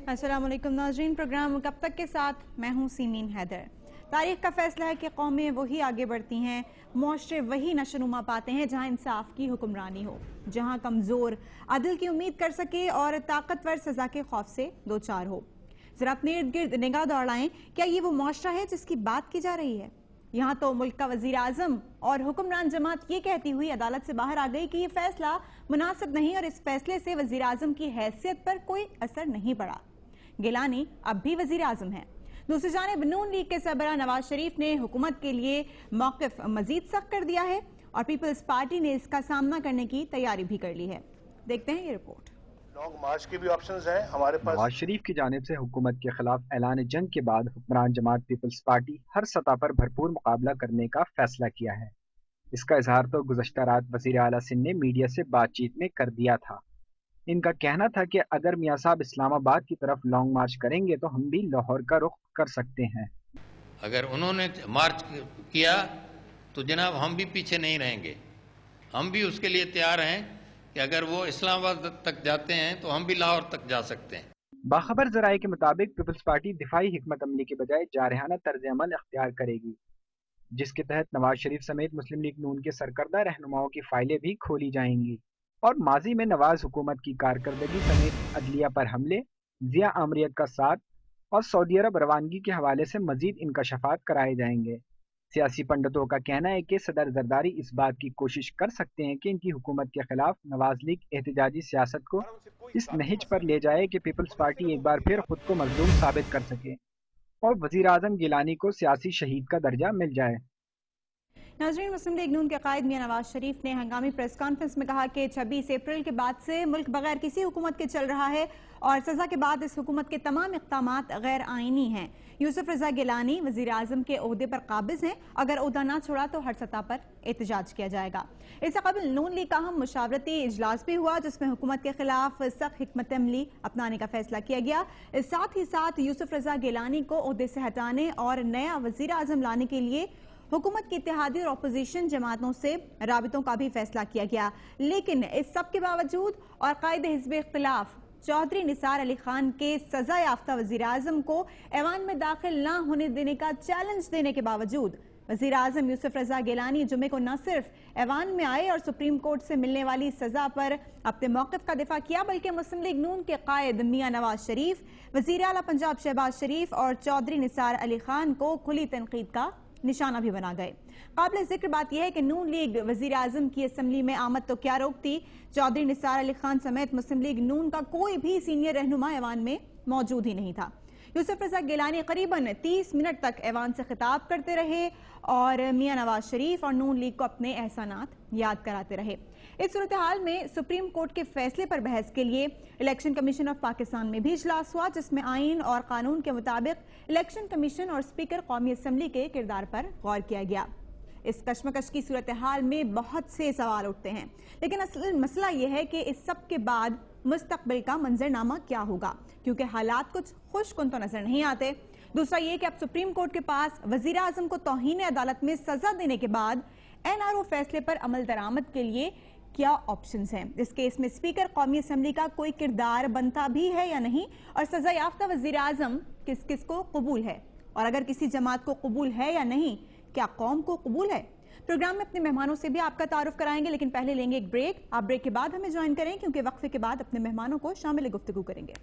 अस्सलाम वालेकुम नाज़रीन, प्रोग्राम कब तक के साथ मैं हूँ सीमीन हैदर। तारीख का फैसला है कि कौमें वही आगे बढ़ती हैं, मुआशरे वही नशोनुमा पाते हैं जहाँ इंसाफ की हुक्मरानी हो, जहाँ कमज़ोर अदल की उम्मीद कर सके और ताकतवर सज़ा के खौफ से दो चार हो। ज़रा अपने इर्द गिर्द निगाह दौड़ाएं, क्या ये वो मुआशरा है जिसकी बात की जा रही है? यहाँ तो मुल्क का वजीर आजम और हुक्मरान जमात ये कहती हुई अदालत से बाहर आ गई कि ये फैसला मुनासिब नहीं और इस फैसले से वजीर आजम की हैसियत पर कोई असर नहीं पड़ा। गिलानी अब भी वजीर आजम है। दूसरी जानिब नून लीग के सरबराह नवाज शरीफ ने हुकूमत के लिए मौक़िफ़ मजीद सख्त कर दिया है और पीपल्स पार्टी ने इसका सामना करने की तैयारी भी कर ली है। देखते हैं ये रिपोर्ट। लॉन्ग मार्च के भी ऑप्शंस हैं हमारे पास। नवाज शरीफ की जानिब से हुकूमत के खिलाफ ऐलान जंग के बाद हुक्मरान जमात पीपल्स पार्टी हर सतह पर भरपूर मुकाबला करने का फैसला किया है। इसका इजहार तो गुज़श्ता रात वज़ीर आला सिंध ने मीडिया से बातचीत में कर दिया था। इनका कहना था कि अगर मियां साहब इस्लामाबाद की तरफ लॉन्ग मार्च करेंगे तो हम भी लाहौर का रुख कर सकते हैं। अगर उन्होंने मार्च किया तो जनाब हम भी पीछे नहीं रहेंगे, हम भी उसके लिए तैयार हैं कि अगर वो इस्लामाबाद तक जाते हैं तो हम भी लाहौर तक जा सकते हैं। बाखबर ज़राए के मुताबिक पीपल्स पार्टी दिफाई हिकमत अमली के बजाय जारहाना तर्ज अमल अख्तियार करेगी, जिसके तहत नवाज शरीफ समेत मुस्लिम लीग नून के सरकर्दा रहनुमाओं की फाइलें भी खोली जाएंगी और माजी में नवाज हुकूमत की कारकर्दगी समेत अदलिया पर हमले, जिया आमरीत का साथ और सऊदी अरब रवानगी के हवाले से मजीद इनकशाफात कराए जाएंगे। सियासी पंडितों का कहना है कि सदर जरदारी इस बात की कोशिश कर सकते हैं कि इनकी हुकूमत के खिलाफ नवाज लीग एहतजाजी सियासत को इस नहिज पर ले जाए कि पीपल्स पार्टी एक बार फिर खुद को मजलूम साबित कर सके और वजीर आजम गिलानी को सियासी शहीद का दर्जा मिल जाए। नाज़रीन, मुस्लिम लीग नून के कायद मियां नवाज शरीफ ने हंगामी प्रेस कॉन्फ्रेंस में कहा कि 26 अप्रैल के बाद से मुल्क बगैर किसी हुकूमत के चल रहा है और सजा के बाद इस हुकूमत के तमाम इक़दामात गैर आईनी हैं। यूसुफ रजा गिलानी वज़ीर आज़म के ओहदे पर काबिज हैं, अगर ओहदा ना छोड़ा तो हर सतह पर एहतजाज किया जाएगा। इससे कबल नून लीग का अहम मुशावरती इजलास भी हुआ जिसमें हुकूमत के खिलाफ सख्त हिकमत अमली अपनाने का फैसला किया गया। साथ ही साथ यूसुफ रजा गिलानी को ओहदे से हटाने और नया वज़ीर आज़म लाने के लिए हुकूमत की इत्तेहादी और अपोजिशन जमातों से राबितों का भी फैसला किया गया। लेकिन इस सब के बावजूद और कायद हिज़्ब इख्तिलाफ चौधरी निसार अली खान के सजा याफ्ता वज़ीर आज़म को ऐवान में दाखिल न होने देने का चैलेंज देने के बावजूद वज़ीर आज़म यूसुफ रजा गिलानी जुमे को न सिर्फ ऐवान में आए और सुप्रीम कोर्ट से मिलने वाली सजा पर अपने मौक़िफ़ का दिफा किया, बल्कि मुस्लिम लीग नून के कायद मियां नवाज शरीफ, वज़ीर आला पंजाब शहबाज शरीफ और चौधरी निसार अली खान को खुली तनकीद का निशाना भी बना गए। काबिल जिक्र बात यह है कि नून लीग वज़ीर आज़म की असम्बली में आमद तो क्या रोकती, चौधरी निसार अली खान समेत मुस्लिम लीग नून का कोई भी सीनियर रहनुमा ऐवान में मौजूद ही नहीं था। यूसुफ रजा गिलानी करीबन 30 मिनट तक ऐवान से खिताब करते रहे और मियां नवाज शरीफ और नून लीग को अपने एहसानात याद कराते रहे। इस सूरत हाल में सुप्रीम कोर्ट के फैसले पर बहस के लिए इलेक्शन कमीशन ऑफ पाकिस्तान में भी इजलास हुआ, जिसमें आइन और कानून के मुताबिक इलेक्शन कमीशन और स्पीकर कौमी असम्बली के किरदार पर गौर किया गया। इस कशमकश की सूरत हाल में बहुत से सवाल उठते हैं, लेकिन असल मसला यह है कि इस सब के बाद मुस्तकबिल का मंजरनामा क्या होगा, क्योंकि हालात कुछ खुशकुन तो नजर नहीं आते। दूसरा ये कि अब सुप्रीम कोर्ट के पास वजीर आजम को तौहीन अदालत में सजा देने के बाद NRO फैसले पर अमल दरामद के लिए क्या ऑप्शंस हैं। इस केस में स्पीकर कौमी असम्बली का कोई किरदार बनता भी है या नहीं, और सजा याफ्ता वजीर आजम किस किस को कबूल है, और अगर किसी जमात को कबूल है या नहीं, क्या कौम को कबूल है। प्रोग्राम में अपने मेहमानों से भी आपका तारुफ कराएंगे, लेकिन पहले लेंगे एक ब्रेक। आप ब्रेक के बाद हमें ज्वाइन करें, क्योंकि वक्फे के बाद अपने मेहमानों को शामिल गुफ्तगू करेंगे।